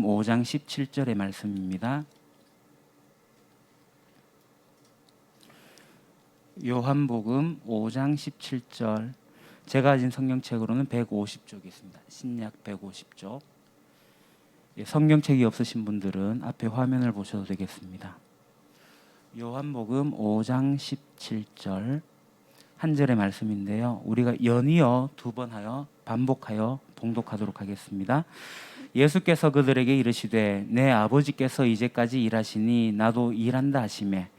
5장 17절의 말씀입니다. 요한복음 5장 17절. 제가 가진 성경책으로는 150쪽이 있습니다. 신약 150쪽. 성경책이 없으신 분들은 앞에 화면을 보셔도 되겠습니다. 요한복음 5장 17절 한 절의 말씀인데요. 우리가 연이어 두 번 하여 반복하여 봉독하도록 하겠습니다. 예수께서 그들에게 이르시되 내 아버지께서 이제까지 일하시니 나도 일한다 하시매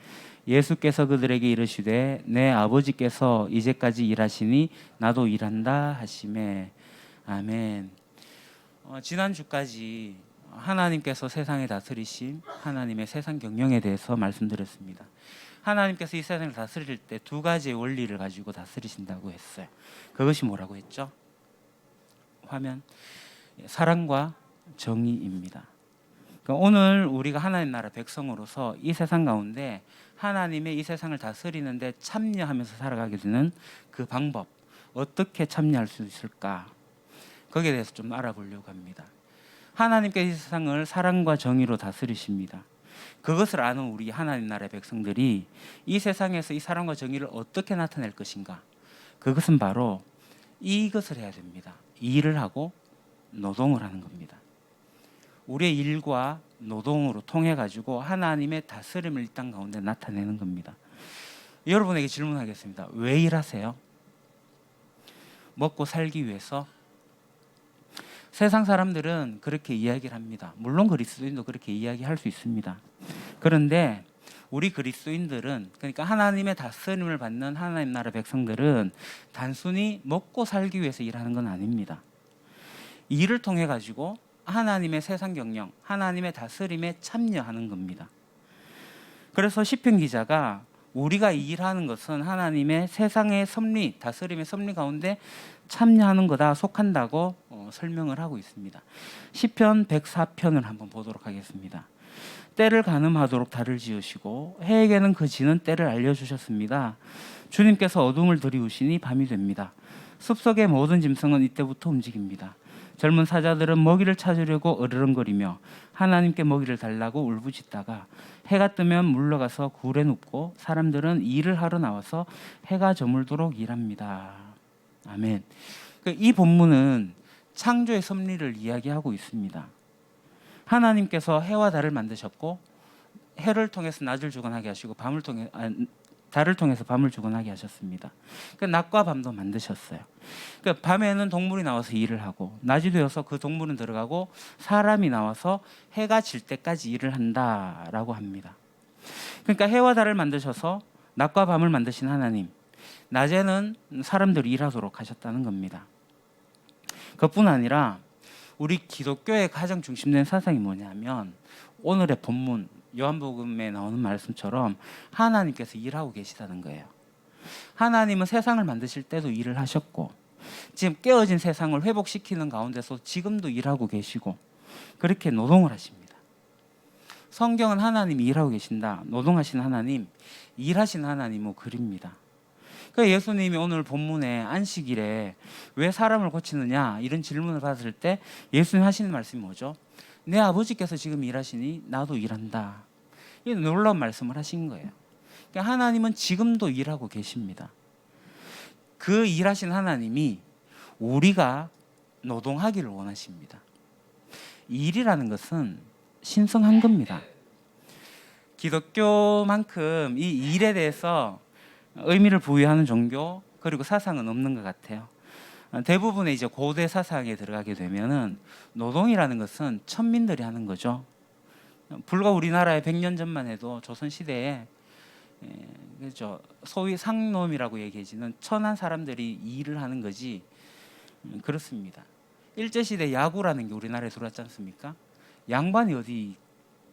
예수께서 그들에게 이르시되 내 아버지께서 이제까지 일하시니 나도 일한다 하시매. 아멘. 지난주까지 하나님께서 세상에 다스리심, 하나님의 세상 경영에 대해서 말씀드렸습니다. 하나님께서 이 세상을 다스릴 때 두 가지의 원리를 가지고 다스리신다고 했어요. 그것이 뭐라고 했죠? 화면. 사랑과 정의입니다. 그러니까 오늘 우리가 하나님 나라 백성으로서 이 세상 가운데 하나님의 이 세상을 다스리는데 참여하면서 살아가게 되는 그 방법, 어떻게 참여할 수 있을까? 거기에 대해서 좀 알아보려고 합니다. 하나님께서 이 세상을 사랑과 정의로 다스리십니다. 그것을 아는 우리 하나님 나라의 백성들이 이 세상에서 이 사랑과 정의를 어떻게 나타낼 것인가? 그것은 바로 이것을 해야 됩니다. 일을 하고 노동을 하는 겁니다. 우리의 일과 노동으로 통해 가지고 하나님의 다스림을 이 땅 가운데 나타내는 겁니다. 여러분에게 질문하겠습니다. 왜 일하세요? 먹고 살기 위해서? 세상 사람들은 그렇게 이야기를 합니다. 물론 그리스도인도 그렇게 이야기할 수 있습니다. 그런데 우리 그리스도인들은, 그러니까 하나님의 다스림을 받는 하나님 나라 백성들은 단순히 먹고 살기 위해서 일하는 건 아닙니다. 일을 통해 가지고 하나님의 세상 경영, 하나님의 다스림에 참여하는 겁니다. 그래서 시편 기자가 우리가 일하는 것은 하나님의 세상의 섭리, 다스림의 섭리 가운데 참여하는 거다, 속한다고 설명을 하고 있습니다. 시편 104편을 한번 보도록 하겠습니다. 때를 가늠하도록 달을 지으시고 해에게는 그 지는 때를 알려주셨습니다. 주님께서 어둠을 들이우시니 밤이 됩니다. 숲속의 모든 짐승은 이때부터 움직입니다. 젊은 사자들은 먹이를 찾으려고 으르렁거리며 하나님께 먹이를 달라고 울부짖다가 해가 뜨면 물러가서 굴에 눕고 사람들은 일을 하러 나와서 해가 저물도록 일합니다. 아멘. 이 본문은 창조의 섭리를 이야기하고 있습니다. 하나님께서 해와 달을 만드셨고 해를 통해서 낮을 주관하게 하시고 달을 통해서 밤을 주관하게 하셨습니다. 낮과 밤도 만드셨어요. 밤에는 동물이 나와서 일을 하고 낮이 되어서 그 동물은 들어가고 사람이 나와서 해가 질 때까지 일을 한다라고 합니다. 그러니까 해와 달을 만드셔서 낮과 밤을 만드신 하나님, 낮에는 사람들이 일하도록 하셨다는 겁니다. 그뿐 아니라 우리 기독교의 가장 중심된 사상이 뭐냐면 오늘의 본문 요한복음에 나오는 말씀처럼 하나님께서 일하고 계시다는 거예요. 하나님은 세상을 만드실 때도 일을 하셨고 지금 깨어진 세상을 회복시키는 가운데서 지금도 일하고 계시고 그렇게 노동을 하십니다. 성경은 하나님이 일하고 계신다, 노동하시는 하나님, 일하시는 하나님을 그립니다. 그러니까 예수님이 오늘 본문에 안식일에 왜 사람을 고치느냐 이런 질문을 받을 때 예수님 하시는 말씀이 뭐죠? 내 아버지께서 지금 일하시니 나도 일한다. 이 놀라운 말씀을 하신 거예요. 그러니까 하나님은 지금도 일하고 계십니다. 그 일하신 하나님이 우리가 노동하기를 원하십니다. 일이라는 것은 신성한 겁니다. 기독교만큼 이 일에 대해서 의미를 부여하는 종교 그리고 사상은 없는 것 같아요. 대부분의 이제 고대 사상에 들어가게 되면은 노동이라는 것은 천민들이 하는 거죠. 불과 우리나라에 100년 전만 해도 조선 시대에 그렇죠, 소위 상놈이라고 얘기해지는 천한 사람들이 일을 하는 거지. 그렇습니다. 일제 시대 야구라는 게 우리나라에 들어왔지 않습니까? 양반이 어디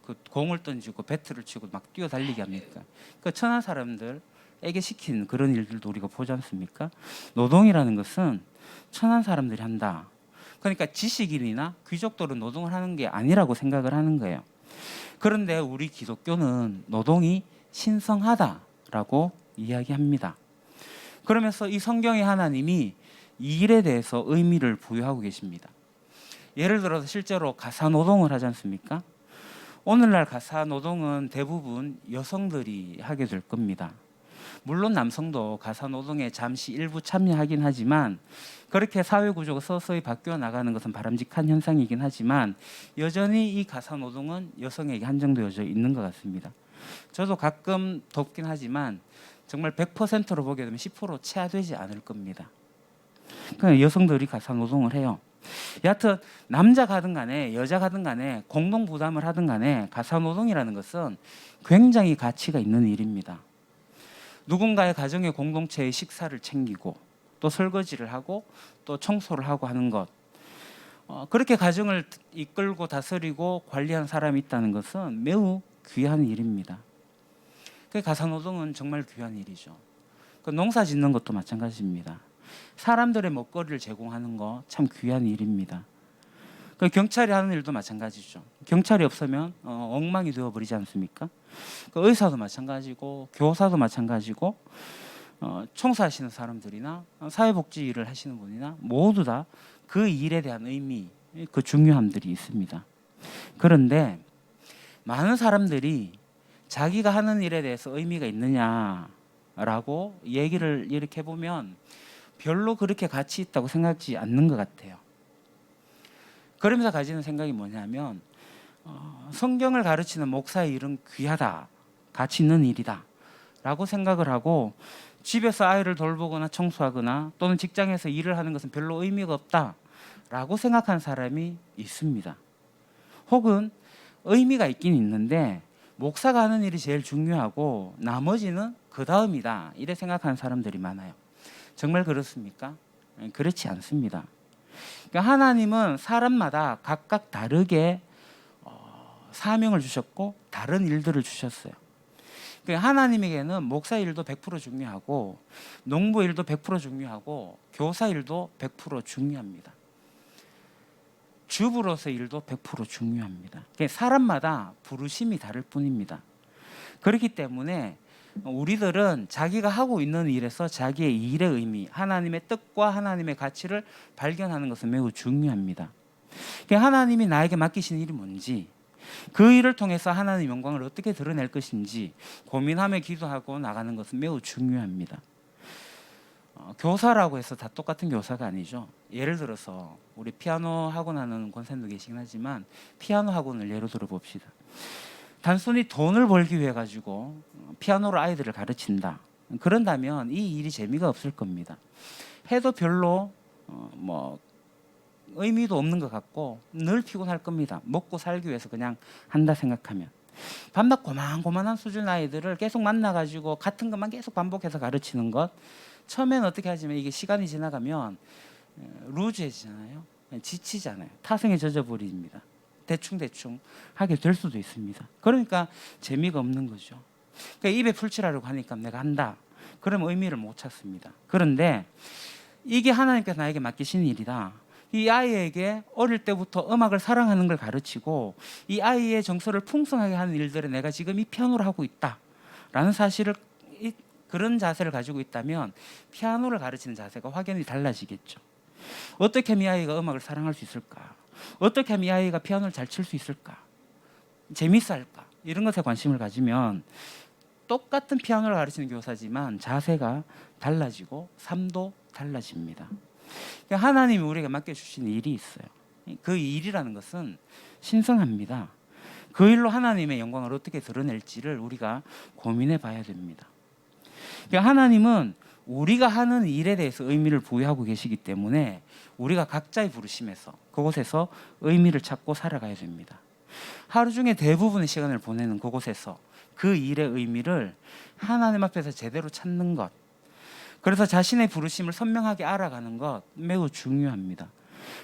그 공을 던지고 배트를 치고 막 뛰어 달리게 합니까? 그 천한 사람들에게 시킨 그런 일들도 우리가 보지 않습니까? 노동이라는 것은 천한 사람들이 한다. 그러니까 지식인이나 귀족들은 노동을 하는 게 아니라고 생각을 하는 거예요. 그런데 우리 기독교는 노동이 신성하다라고 이야기합니다. 그러면서 이 성경의 하나님이 이 일에 대해서 의미를 부여하고 계십니다. 예를 들어서 실제로 가사 노동을 하지 않습니까? 오늘날 가사 노동은 대부분 여성들이 하게 될 겁니다. 물론 남성도 가사 노동에 잠시 일부 참여하긴 하지만 그렇게 사회 구조가 서서히 바뀌어 나가는 것은 바람직한 현상이긴 하지만 여전히 이 가사 노동은 여성에게 한정되어져 있는 것 같습니다. 저도 가끔 돕긴 하지만 정말 100%로 보게 되면 10% 채하되지 않을 겁니다. 그냥 여성들이 가사 노동을 해요. 여하튼 남자 가든 간에 여자 가든 간에 공동 부담을 하든 간에 가사 노동이라는 것은 굉장히 가치가 있는 일입니다. 누군가의 가정의 공동체의 식사를 챙기고 또 설거지를 하고 또 청소를 하고 하는 것, 그렇게 가정을 이끌고 다스리고 관리하는 사람이 있다는 것은 매우 귀한 일입니다. 그 가사 노동은 정말 귀한 일이죠. 그 농사 짓는 것도 마찬가지입니다. 사람들의 먹거리를 제공하는 거 참 귀한 일입니다. 그 경찰이 하는 일도 마찬가지죠. 경찰이 없으면 엉망이 되어버리지 않습니까? 그 의사도 마찬가지고 교사도 마찬가지고 청소하시는 사람들이나 사회복지 일을 하시는 분이나 모두 다 그 일에 대한 의미, 그 중요함들이 있습니다. 그런데 많은 사람들이 자기가 하는 일에 대해서 의미가 있느냐라고 얘기를 이렇게 해보면 별로 그렇게 가치 있다고 생각지 않는 것 같아요. 그러면서 가지는 생각이 뭐냐면 성경을 가르치는 목사의 일은 귀하다, 가치 있는 일이다 라고 생각을 하고 집에서 아이를 돌보거나 청소하거나 또는 직장에서 일을 하는 것은 별로 의미가 없다 라고 생각하는 사람이 있습니다. 혹은 의미가 있긴 있는데 목사가 하는 일이 제일 중요하고 나머지는 그 다음이다 이래 생각하는 사람들이 많아요. 정말 그렇습니까? 그렇지 않습니다. 그러니까 하나님은 사람마다 각각 다르게 사명을 주셨고 다른 일들을 주셨어요. 그러니까 하나님에게는 목사 일도 100% 중요하고 농부 일도 100% 중요하고 교사 일도 100% 중요합니다. 주부로서 일도 100% 중요합니다. 그러니까 사람마다 부르심이 다를 뿐입니다. 그렇기 때문에 우리들은 자기가 하고 있는 일에서 자기의 일의 의미, 하나님의 뜻과 하나님의 가치를 발견하는 것은 매우 중요합니다. 그러니까 하나님이 나에게 맡기신 일이 뭔지, 그 일을 통해서 하나님의 영광을 어떻게 드러낼 것인지 고민하며 기도하고 나가는 것은 매우 중요합니다. 교사라고 해서 다 똑같은 교사가 아니죠. 예를 들어서 우리 피아노 학원 하는 권사님도 계시긴 하지만 피아노 학원을 예로 들어 봅시다. 단순히 돈을 벌기 위해 가지고 피아노로 아이들을 가르친다. 그런다면 이 일이 재미가 없을 겁니다. 해도 별로 의미도 없는 것 같고 늘 피곤할 겁니다. 먹고 살기 위해서 그냥 한다 생각하면. 밤낮 고만고만한 수준 아이들을 계속 만나가지고 같은 것만 계속 반복해서 가르치는 것, 처음에는 어떻게 하지만 이게 시간이 지나가면 루즈해지잖아요. 지치잖아요. 타성에 젖어버립니다. 대충 하게 될 수도 있습니다. 그러니까 재미가 없는 거죠. 그러니까 입에 풀칠하려고 하니까 내가 한다. 그러면 의미를 못 찾습니다. 그런데 이게 하나님께서 나에게 맡기신 일이다. 이 아이에게 어릴 때부터 음악을 사랑하는 걸 가르치고 이 아이의 정서를 풍성하게 하는 일들을 내가 지금 이 피아노를 하고 있다라는 사실을, 그런 자세를 가지고 있다면 피아노를 가르치는 자세가 확연히 달라지겠죠. 어떻게 하면 이 아이가 음악을 사랑할 수 있을까? 어떻게 하면 이 아이가 피아노를 잘 칠 수 있을까? 재밌어 할까? 이런 것에 관심을 가지면 똑같은 피아노를 가르치는 교사지만 자세가 달라지고 삶도 달라집니다. 그러니까 하나님이 우리에게 맡겨주신 일이 있어요. 그 일이라는 것은 신성합니다. 그 일로 하나님의 영광을 어떻게 드러낼지를 우리가 고민해 봐야 됩니다. 그러니까 하나님은 우리가 하는 일에 대해서 의미를 부여하고 계시기 때문에 우리가 각자의 부르심에서 그곳에서 의미를 찾고 살아가야 됩니다. 하루 중에 대부분의 시간을 보내는 그곳에서 그 일의 의미를 하나님 앞에서 제대로 찾는 것, 그래서 자신의 부르심을 선명하게 알아가는 것 매우 중요합니다.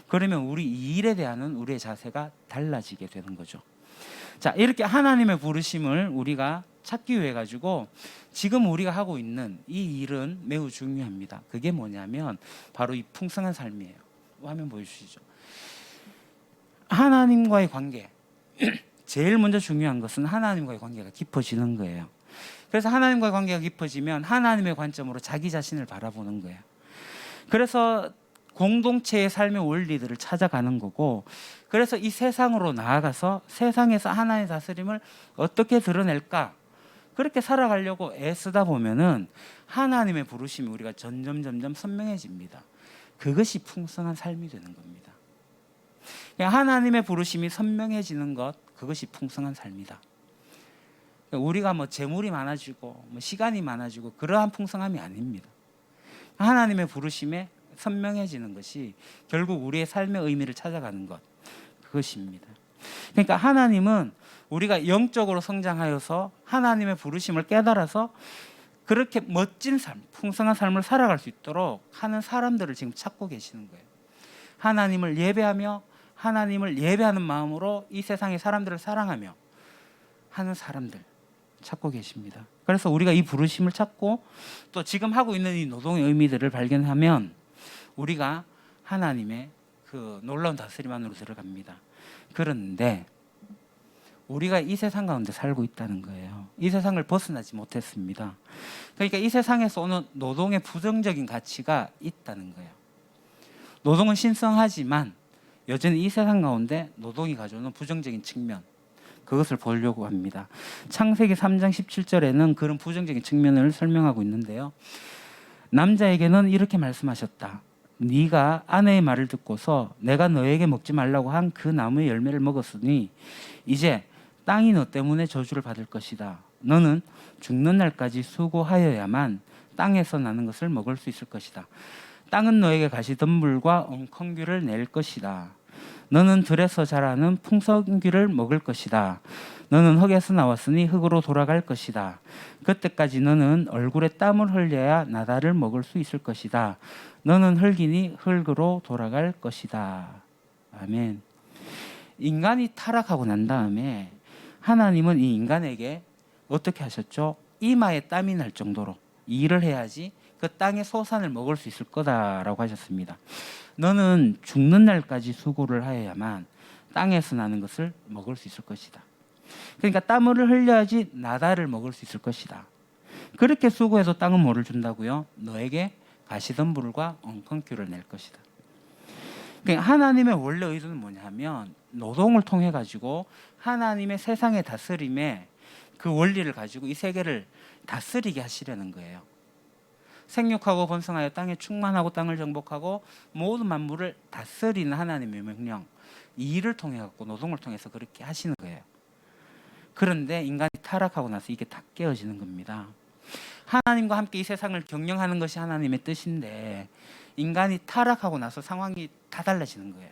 그러면 우리 이 일에 대한 우리의 자세가 달라지게 되는 거죠. 자, 이렇게 하나님의 부르심을 우리가 찾기 위해 가지고 지금 우리가 하고 있는 이 일은 매우 중요합니다. 그게 뭐냐면 바로 이 풍성한 삶이에요. 화면 보여주시죠. 하나님과의 관계, 제일 먼저 중요한 것은 하나님과의 관계가 깊어지는 거예요. 그래서 하나님과의 관계가 깊어지면 하나님의 관점으로 자기 자신을 바라보는 거예요. 그래서 공동체의 삶의 원리들을 찾아가는 거고, 그래서 이 세상으로 나아가서 세상에서 하나님의 다스림을 어떻게 드러낼까, 그렇게 살아가려고 애쓰다 보면은 하나님의 부르심이 우리가 점점 선명해집니다. 그것이 풍성한 삶이 되는 겁니다. 하나님의 부르심이 선명해지는 것, 그것이 풍성한 삶이다. 우리가 뭐 재물이 많아지고 뭐 시간이 많아지고 그러한 풍성함이 아닙니다. 하나님의 부르심에 선명해지는 것이 결국 우리의 삶의 의미를 찾아가는 것, 그것입니다. 그러니까 하나님은 우리가 영적으로 성장하여서 하나님의 부르심을 깨달아서 그렇게 멋진 삶, 풍성한 삶을 살아갈 수 있도록 하는 사람들을 지금 찾고 계시는 거예요. 하나님을 예배하며 하나님을 예배하는 마음으로 이 세상의 사람들을 사랑하며 하는 사람들 찾고 계십니다. 그래서 우리가 이 부르심을 찾고 또 지금 하고 있는 이 노동의 의미들을 발견하면 우리가 하나님의 그 놀라운 다스림 안으로 들어갑니다. 그런데 우리가 이 세상 가운데 살고 있다는 거예요. 이 세상을 벗어나지 못했습니다. 그러니까 이 세상에서 오는 노동의 부정적인 가치가 있다는 거예요. 노동은 신성하지만 여전히 이 세상 가운데 노동이 가져오는 부정적인 측면, 그것을 보려고 합니다. 창세기 3장 17절에는 그런 부정적인 측면을 설명하고 있는데요. 남자에게는 이렇게 말씀하셨다. 네가 아내의 말을 듣고서 내가 너에게 먹지 말라고 한 그 나무의 열매를 먹었으니 이제 땅이 너 때문에 저주를 받을 것이다. 너는 죽는 날까지 수고하여야만 땅에서 나는 것을 먹을 수 있을 것이다. 땅은 너에게 가시덤불과 엉겅퀴를 낼 것이다. 너는 들에서 자라는 풍성귀를 먹을 것이다. 너는 흙에서 나왔으니 흙으로 돌아갈 것이다. 그때까지 너는 얼굴에 땀을 흘려야 나다를 먹을 수 있을 것이다. 너는 흙이니 흙으로 돌아갈 것이다. 아멘. 인간이 타락하고 난 다음에 하나님은 이 인간에게 어떻게 하셨죠? 이마에 땀이 날 정도로 일을 해야지 그 땅의 소산을 먹을 수 있을 거다라고 하셨습니다. 너는 죽는 날까지 수고를 하여야만 땅에서 나는 것을 먹을 수 있을 것이다. 그러니까 땀을 흘려야지 나다를 먹을 수 있을 것이다. 그렇게 수고해서 땅은 뭐를 준다고요? 너에게 가시덤불과 엉겅퀴를 낼 것이다. 그러니까 하나님의 원래 의도는 뭐냐면 노동을 통해 가지고 하나님의 세상의 다스림에 그 원리를 가지고 이 세계를 다스리게 하시려는 거예요. 생육하고 번성하여 땅에 충만하고 땅을 정복하고 모든 만물을 다스리는 하나님의 명령, 이 일을 통해 갖고 노동을 통해서 그렇게 하시는 거예요. 그런데 인간이 타락하고 나서 이게 다 깨어지는 겁니다. 하나님과 함께 이 세상을 경영하는 것이 하나님의 뜻인데 인간이 타락하고 나서 상황이 다 달라지는 거예요.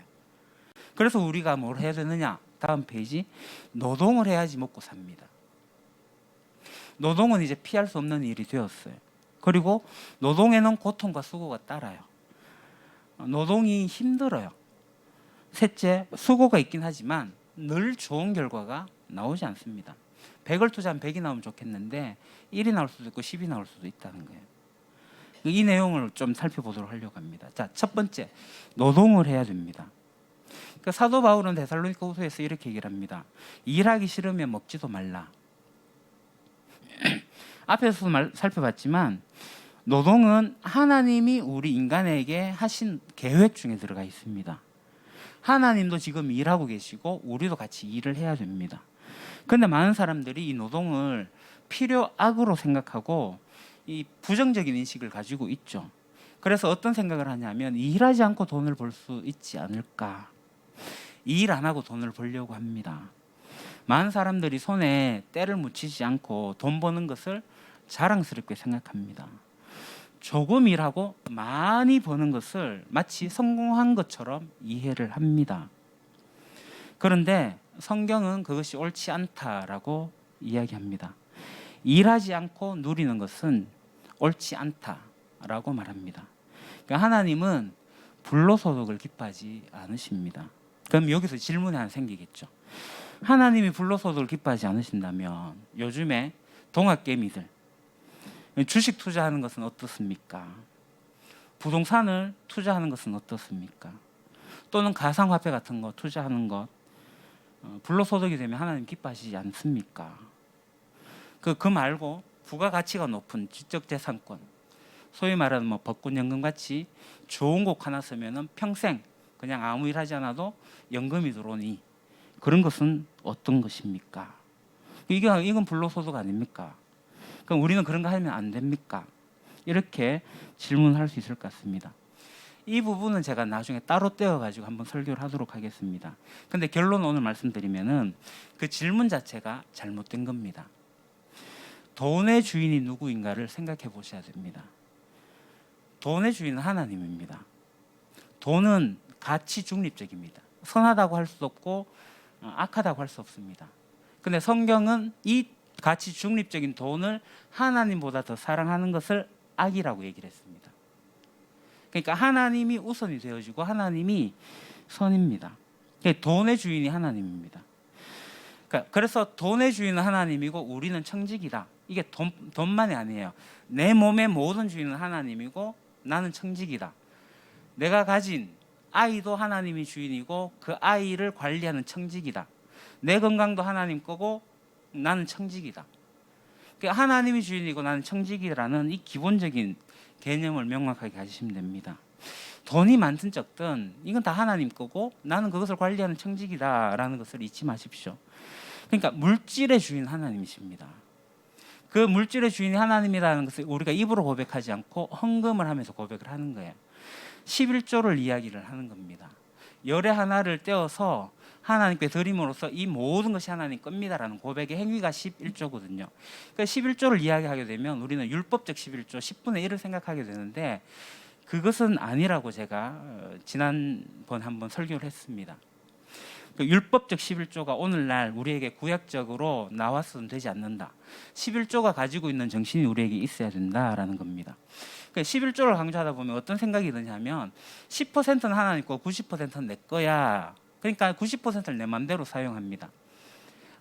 그래서 우리가 뭘 해야 되느냐? 다음 페이지. 노동을 해야지 먹고 삽니다. 노동은 이제 피할 수 없는 일이 되었어요. 그리고 노동에는 고통과 수고가 따라요. 노동이 힘들어요. 셋째, 수고가 있긴 하지만 늘 좋은 결과가 나오지 않습니다. 100을 투자하면 100이 나오면 좋겠는데 1이 나올 수도 있고 10이 나올 수도 있다는 거예요. 이 내용을 좀 살펴보도록 하려고 합니다. 자, 첫 번째, 노동을 해야 됩니다. 그러니까 사도 바울은 데살로니가 후서에서 이렇게 얘기를 합니다. 일하기 싫으면 먹지도 말라. 앞에서도 살펴봤지만 노동은 하나님이 우리 인간에게 하신 계획 중에 들어가 있습니다. 하나님도 지금 일하고 계시고 우리도 같이 일을 해야 됩니다. 그런데 많은 사람들이 이 노동을 필요악으로 생각하고 이 부정적인 인식을 가지고 있죠. 그래서 어떤 생각을 하냐면 일하지 않고 돈을 벌 수 있지 않을까. 일 안 하고 돈을 벌려고 합니다. 많은 사람들이 손에 때를 묻히지 않고 돈 버는 것을 자랑스럽게 생각합니다. 조금 일하고 많이 버는 것을 마치 성공한 것처럼 이해를 합니다. 그런데 성경은 그것이 옳지 않다라고 이야기합니다. 일하지 않고 누리는 것은 옳지 않다라고 말합니다. 그러니까 하나님은 불로소득을 기뻐하지 않으십니다. 그럼 여기서 질문이 하나 생기겠죠. 하나님이 불로소득을 기뻐하지 않으신다면 요즘에 동학개미들 주식 투자하는 것은 어떻습니까? 부동산을 투자하는 것은 어떻습니까? 또는 가상화폐 같은 거 투자하는 것 불로소득이 되면 하나님 기뻐하시지 않습니까? 그 말고 부가가치가 높은 지적재산권, 소위 말하는 뭐 벚꽃연금 같이 좋은 곡 하나 쓰면은 평생 그냥 아무 일 하지 않아도 연금이 들어오니 그런 것은 어떤 것입니까? 이건 불로소득 아닙니까? 그럼 우리는 그런 거 하면 안 됩니까? 이렇게 질문할 수 있을 것 같습니다. 이 부분은 제가 나중에 따로 떼어가지고 한번 설교를 하도록 하겠습니다. 근데 결론 오늘 말씀드리면은 그 질문 자체가 잘못된 겁니다. 돈의 주인이 누구인가를 생각해 보셔야 됩니다. 돈의 주인은 하나님입니다. 돈은 가치 중립적입니다. 선하다고 할 수 없고 악하다고 할 수 없습니다. 근데 성경은 이 가치 중립적인 돈을 하나님보다 더 사랑하는 것을 악이라고 얘기를 했습니다. 그러니까 하나님이 우선이 되어지고 하나님이 선입니다. 돈의 주인이 하나님입니다. 그래서 돈의 주인은 하나님이고 우리는 청직이다. 이게 돈만이 아니에요. 내 몸의 모든 주인은 하나님이고 나는 청직이다. 내가 가진 아이도 하나님이 주인이고 그 아이를 관리하는 청직이다. 내 건강도 하나님 거고 나는 청직이다. 그러니까 하나님이 주인이고 나는 청직이라는 이 기본적인 개념을 명확하게 가지시면 됩니다. 돈이 많든 적든 이건 다 하나님 거고 나는 그것을 관리하는 청직이다라는 것을 잊지 마십시오. 그러니까 물질의 주인 하나님이십니다. 그 물질의 주인이 하나님이라는 것을 우리가 입으로 고백하지 않고 헌금을 하면서 고백을 하는 거예요. 11조를 이야기를 하는 겁니다. 열의 하나를 떼어서 하나님께 드림으로써 이 모든 것이 하나님 겁니다라는 고백의 행위가 11조거든요. 그러니까 11조를 이야기하게 되면 우리는 율법적 11조 10분의 1을 생각하게 되는데 그것은 아니라고 제가 지난번 한번 설교를 했습니다. 그 율법적 11조가 오늘날 우리에게 구약적으로 나와서는 되지 않는다. 11조가 가지고 있는 정신이 우리에게 있어야 된다라는 겁니다. 그러니까 11조를 강조하다 보면 어떤 생각이 드냐면 10%는 하나님 거 90%는 내 거야. 그러니까 90%를 내 맘대로 사용합니다.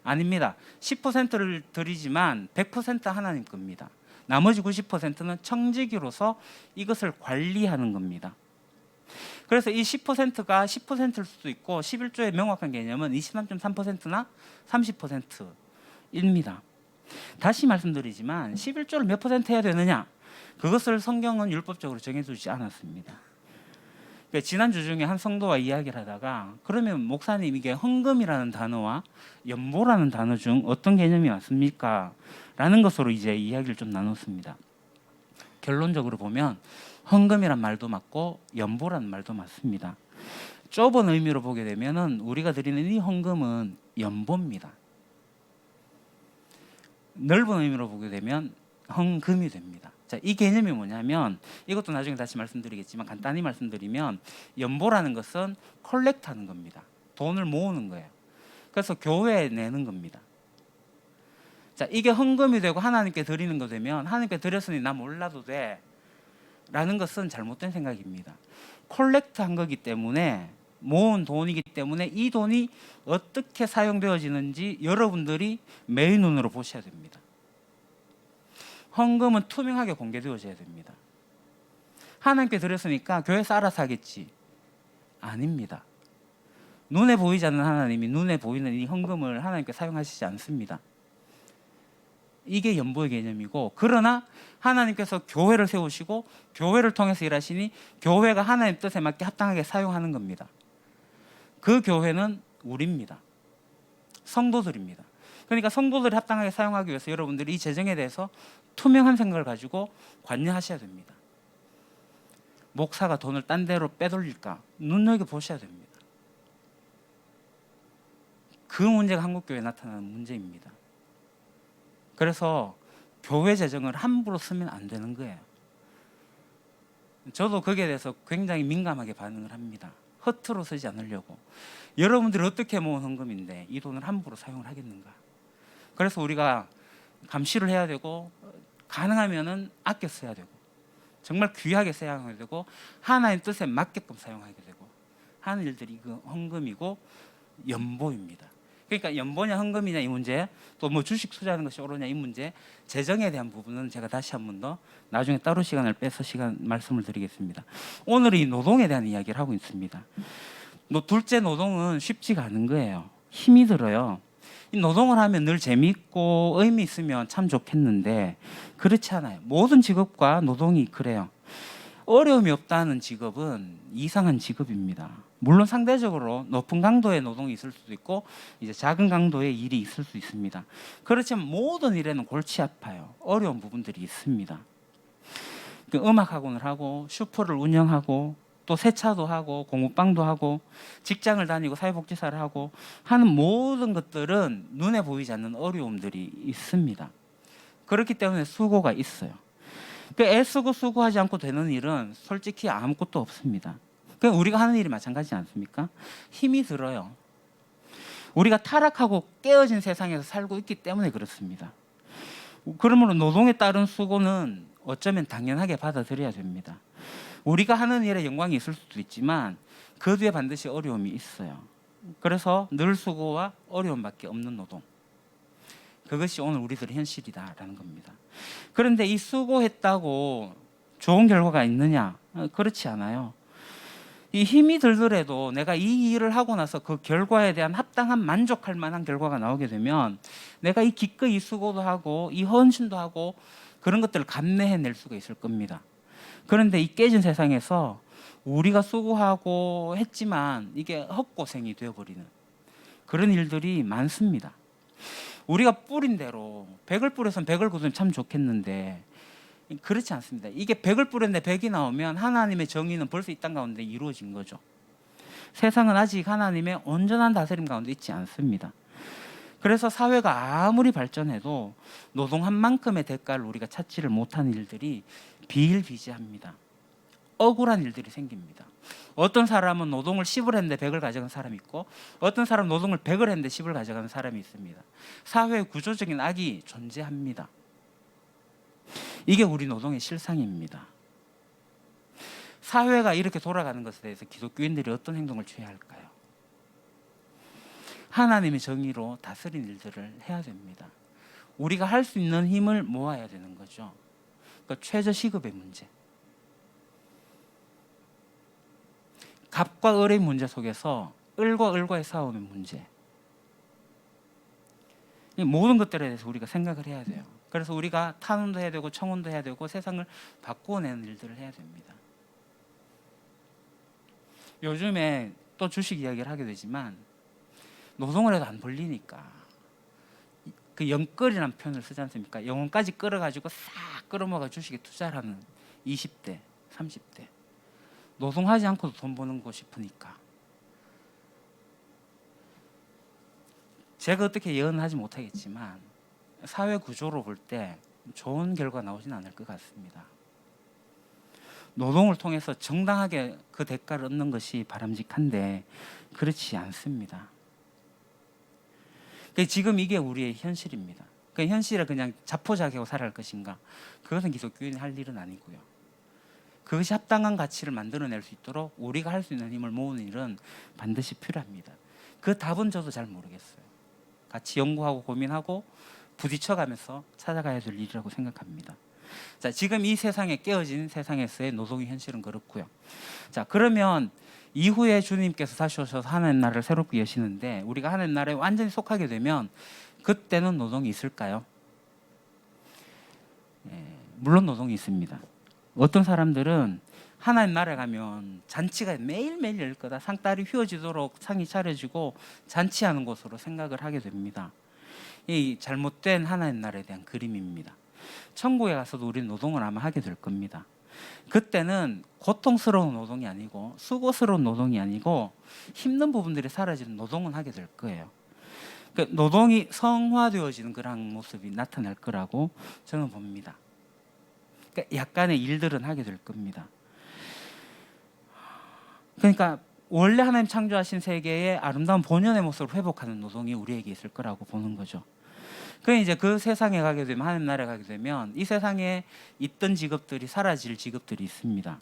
아닙니다. 10%를 드리지만 100% 하나님 겁니다. 나머지 90%는 청지기로서 이것을 관리하는 겁니다. 그래서 이 10%가 10%일 수도 있고 11조의 명확한 개념은 23.3%나 30%입니다. 다시 말씀드리지만 11조를 몇 퍼센트 해야 되느냐? 그것을 성경은 율법적으로 정해두지 않았습니다. 그러니까 지난주 중에 한 성도와 이야기를 하다가 그러면 목사님 이게 헌금이라는 단어와 연보라는 단어 중 어떤 개념이 맞습니까? 라는 것으로 이제 이야기를 좀 나눴습니다. 결론적으로 보면 헌금이란 말도 맞고 연보라는 말도 맞습니다. 좁은 의미로 보게 되면은 우리가 드리는 이 헌금은 연보입니다. 넓은 의미로 보게 되면 헌금이 됩니다. 자, 이 개념이 뭐냐면 이것도 나중에 다시 말씀드리겠지만 간단히 말씀드리면 연보라는 것은 컬렉트하는 겁니다. 돈을 모으는 거예요. 그래서 교회에 내는 겁니다. 자, 이게 헌금이 되고 하나님께 드리는 거 되면 하나님께 드렸으니 나 몰라도 돼 라는 것은 잘못된 생각입니다. 콜렉트한 거기 때문에 모은 돈이기 때문에 이 돈이 어떻게 사용되어지는지 여러분들이 매일 눈으로 보셔야 됩니다. 헌금은 투명하게 공개되어져야 됩니다. 하나님께 드렸으니까 교회에서 알아서 하겠지. 아닙니다. 눈에 보이지 않는 하나님이 눈에 보이는 이 헌금을 하나님께 사용하시지 않습니다. 이게 연보의 개념이고, 그러나 하나님께서 교회를 세우시고 교회를 통해서 일하시니 교회가 하나님 뜻에 맞게 합당하게 사용하는 겁니다. 그 교회는 우리입니다. 성도들입니다. 그러니까 성도들이 합당하게 사용하기 위해서 여러분들이 이 재정에 대해서 투명한 생각을 가지고 관여하셔야 됩니다. 목사가 돈을 딴 데로 빼돌릴까 눈여겨보셔야 됩니다. 그 문제가 한국교회에 나타나는 문제입니다. 그래서 교회 재정을 함부로 쓰면 안 되는 거예요. 저도 거기에 대해서 굉장히 민감하게 반응을 합니다. 허투루 쓰지 않으려고. 여러분들이 어떻게 모은 헌금인데 이 돈을 함부로 사용을 하겠는가. 그래서 우리가 감시를 해야 되고 가능하면은 아껴 써야 되고 정말 귀하게 사용해야 되고 하나님 뜻에 맞게끔 사용하게 되고 하는 일들이 그 헌금이고 연보입니다. 그러니까 연보냐 헌금이냐 이 문제, 또 뭐 주식 투자하는 것이 옳으냐 이 문제, 재정에 대한 부분은 제가 다시 한 번 더 나중에 따로 시간을 빼서 말씀을 드리겠습니다. 오늘 이 노동에 대한 이야기를 하고 있습니다. 둘째 노동은 쉽지가 않은 거예요. 힘이 들어요. 이 노동을 하면 늘 재미있고 의미 있으면 참 좋겠는데 그렇지 않아요. 모든 직업과 노동이 그래요. 어려움이 없다는 직업은 이상한 직업입니다. 물론 상대적으로 높은 강도의 노동이 있을 수도 있고 이제 작은 강도의 일이 있을 수 있습니다. 그렇지만 모든 일에는 골치 아파요. 어려운 부분들이 있습니다. 그 음악 학원을 하고 슈퍼를 운영하고 또 세차도 하고 공부방도 하고 직장을 다니고 사회복지사를 하고 하는 모든 것들은 눈에 보이지 않는 어려움들이 있습니다. 그렇기 때문에 수고가 있어요. 애쓰고 수고하지 않고 되는 일은 솔직히 아무것도 없습니다. 우리가 하는 일이 마찬가지지 않습니까? 힘이 들어요. 우리가 타락하고 깨어진 세상에서 살고 있기 때문에 그렇습니다. 그러므로 노동에 따른 수고는 어쩌면 당연하게 받아들여야 됩니다. 우리가 하는 일에 영광이 있을 수도 있지만 그 뒤에 반드시 어려움이 있어요. 그래서 늘 수고와 어려움밖에 없는 노동, 그것이 오늘 우리들의 현실이다라는 겁니다. 그런데 이 수고했다고 좋은 결과가 있느냐? 그렇지 않아요. 이 힘이 들더라도 내가 이 일을 하고 나서 그 결과에 대한 합당한 만족할 만한 결과가 나오게 되면 내가 이 기꺼이 수고도 하고 이 헌신도 하고 그런 것들을 감내해낼 수가 있을 겁니다. 그런데 이 깨진 세상에서 우리가 수고하고 했지만 이게 헛고생이 되어버리는 그런 일들이 많습니다. 우리가 뿌린 대로 100을 뿌려서 100을 거두면 참 좋겠는데 그렇지 않습니다. 이게 100을 뿌렸는데 100이 나오면 하나님의 정의는 벌써 이 땅 가운데 이루어진 거죠. 세상은 아직 하나님의 온전한 다스림 가운데 있지 않습니다. 그래서 사회가 아무리 발전해도 노동한 만큼의 대가를 우리가 찾지를 못하는 일들이 비일비재합니다. 억울한 일들이 생깁니다. 어떤 사람은 노동을 10을 했는데 100을 가져간 사람이 있고 어떤 사람은 노동을 100을 했는데 10을 가져가는 사람이 있습니다. 사회의 구조적인 악이 존재합니다. 이게 우리 노동의 실상입니다. 사회가 이렇게 돌아가는 것에 대해서 기독교인들이 어떤 행동을 취해야 할까요? 하나님의 정의로 다스린 일들을 해야 됩니다. 우리가 할 수 있는 힘을 모아야 되는 거죠. 그러니까 최저시급의 문제, 갑과 을의 문제 속에서 을과 을과의 싸움의 문제, 이 모든 것들에 대해서 우리가 생각을 해야 돼요. 그래서 우리가 탄원도 해야 되고 청원도 해야 되고 세상을 바꾸어내는 일들을 해야 됩니다. 요즘에 또 주식 이야기를 하게 되지만 노동을 해도 안 벌리니까 그 영끌이라는 표현을 쓰지 않습니까? 영혼까지 끌어가지고 싹 끌어모아 주식에 투자를 하는 20대, 30대. 노동하지 않고도 돈 버는 거 싶으니까. 제가 어떻게 예언하지 못하겠지만 사회 구조로 볼 때 좋은 결과 나오진 않을 것 같습니다. 노동을 통해서 정당하게 그 대가를 얻는 것이 바람직한데 그렇지 않습니다. 지금 이게 우리의 현실입니다. 그 현실에 그냥 자포자기하고 살아갈 것인가? 그것은 기독교인이 할 일은 아니고요. 그것이 합당한 가치를 만들어낼 수 있도록 우리가 할 수 있는 힘을 모으는 일은 반드시 필요합니다. 그 답은 저도 잘 모르겠어요. 같이 연구하고 고민하고 부딪혀가면서 찾아가야 될 일이라고 생각합니다. 자, 지금 이 세상에 깨어진 세상에서의 노동의 현실은 그렇고요. 자, 그러면 이후에 주님께서 다시 오셔서 하나님 나라를 새롭게 여시는데 우리가 하나님 나라에 완전히 속하게 되면 그때는 노동이 있을까요? 물론 노동이 있습니다. 어떤 사람들은 하나님 나라에 가면 잔치가 매일매일 열 거다. 상다리 휘어지도록 상이 차려지고 잔치하는 곳으로 생각을 하게 됩니다. 이 잘못된 하나님 나라에 대한 그림입니다. 천국에 가서도 우리는 노동을 아마 하게 될 겁니다. 그때는 고통스러운 노동이 아니고 수고스러운 노동이 아니고 힘든 부분들이 사라지는 노동은 하게 될 거예요. 그러니까 노동이 성화되어지는 그런 모습이 나타날 거라고 저는 봅니다. 그러니까 약간의 일들은 하게 될 겁니다. 그러니까 원래 하나님 창조하신 세계의 아름다운 본연의 모습을 회복하는 노동이 우리에게 있을 거라고 보는 거죠. 그러니까 이제 그 세상에 가게 되면 하나님 나라에 가게 되면 이 세상에 있던 직업들이 사라질 직업들이 있습니다.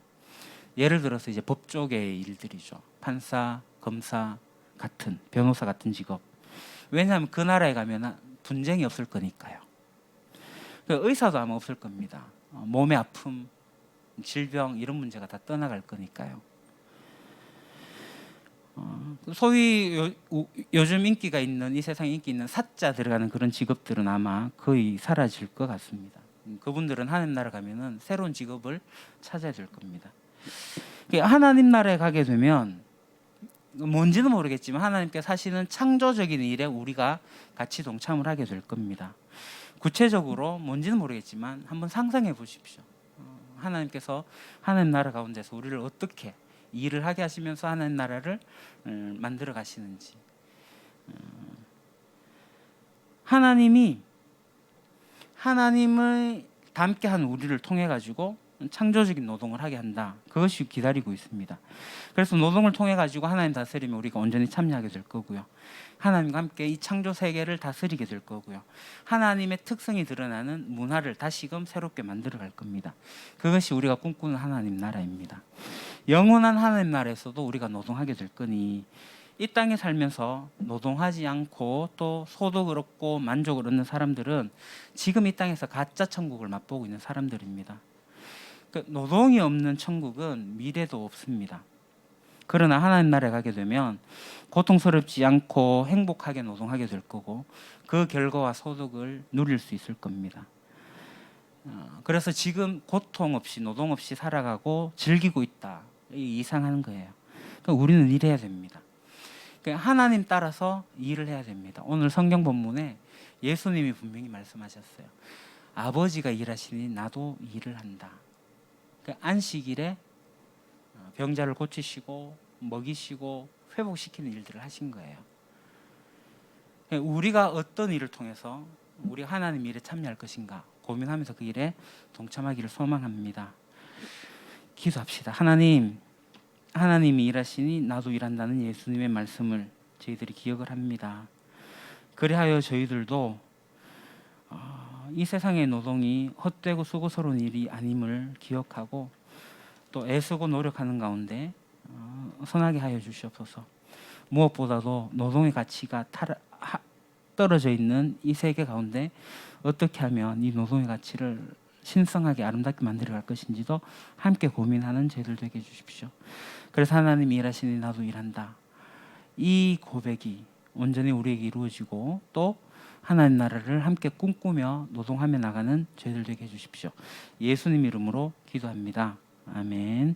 예를 들어서 이제 법 쪽의 일들이죠. 판사, 검사 같은, 변호사 같은 직업. 왜냐하면 그 나라에 가면 분쟁이 없을 거니까요. 의사도 아마 없을 겁니다. 몸의 아픔, 질병 이런 문제가 다 떠나갈 거니까요. 소위 요즘 인기가 있는, 이 세상에 인기 있는 사자 들어가는 그런 직업들은 아마 거의 사라질 것 같습니다. 그분들은 하나님 나라 가면은 새로운 직업을 찾아야 될 겁니다. 하나님 나라에 가게 되면 뭔지는 모르겠지만 하나님께서 하시는 창조적인 일에 우리가 같이 동참을 하게 될 겁니다. 구체적으로 뭔지는 모르겠지만 한번 상상해 보십시오. 하나님께서 하나님 나라 가운데서 우리를 어떻게 일을 하게 하시면서 하나님 나라를 만들어 가시는지. 하나님을 닮게 한 우리를 통해 가지고 창조적인 노동을 하게 한다. 그것이 기다리고 있습니다. 그래서 노동을 통해 가지고 하나님 다스림에 우리가 온전히 참여하게 될 거고요. 하나님과 함께 이 창조 세계를 다스리게 될 거고요. 하나님의 특성이 드러나는 문화를 다시금 새롭게 만들어 갈 겁니다. 그것이 우리가 꿈꾸는 하나님 나라입니다. 영원한 하나님 나라에서도 우리가 노동하게 될 거니 이 땅에 살면서 노동하지 않고 또 소득을 얻고 만족을 얻는 사람들은 지금 이 땅에서 가짜 천국을 맛보고 있는 사람들입니다. 노동이 없는 천국은 미래도 없습니다. 그러나 하나님 나라에 가게 되면 고통스럽지 않고 행복하게 노동하게 될 거고 그 결과와 소득을 누릴 수 있을 겁니다. 그래서 지금 고통 없이 노동 없이 살아가고 즐기고 있다. 이상한 거예요. 그러니까 우리는 일해야 됩니다. 그러니까 하나님 따라서 일을 해야 됩니다. 오늘 성경 본문에 예수님이 분명히 말씀하셨어요. 아버지가 일하시니 나도 일을 한다. 그러니까 안식일에 병자를 고치시고 먹이시고 회복시키는 일들을 하신 거예요. 우리가 어떤 일을 통해서 우리 하나님 일에 참여할 것인가 고민하면서 그 일에 동참하기를 소망합니다. 기도합시다. 하나님이 일하시니 나도 일한다는 예수님의 말씀을 저희들이 기억을 합니다. 그리하여 저희들도 이 세상의 노동이 헛되고 수고스러운 일이 아님을 기억하고 또 애쓰고 노력하는 가운데 선하게 하여 주시옵소서. 무엇보다도 노동의 가치가 떨어져 있는 이 세계 가운데 어떻게 하면 이 노동의 가치를 신성하게 아름답게 만들어 갈 것인지도 함께 고민하는 저희들 되게 해주십시오. 그래서 하나님이 일하시니 나도 일한다. 이 고백이 온전히 우리에게 이루어지고 또 하나님 나라를 함께 꿈꾸며 노동하며 나가는 저희들 되게 해주십시오. 예수님 이름으로 기도합니다. 아멘.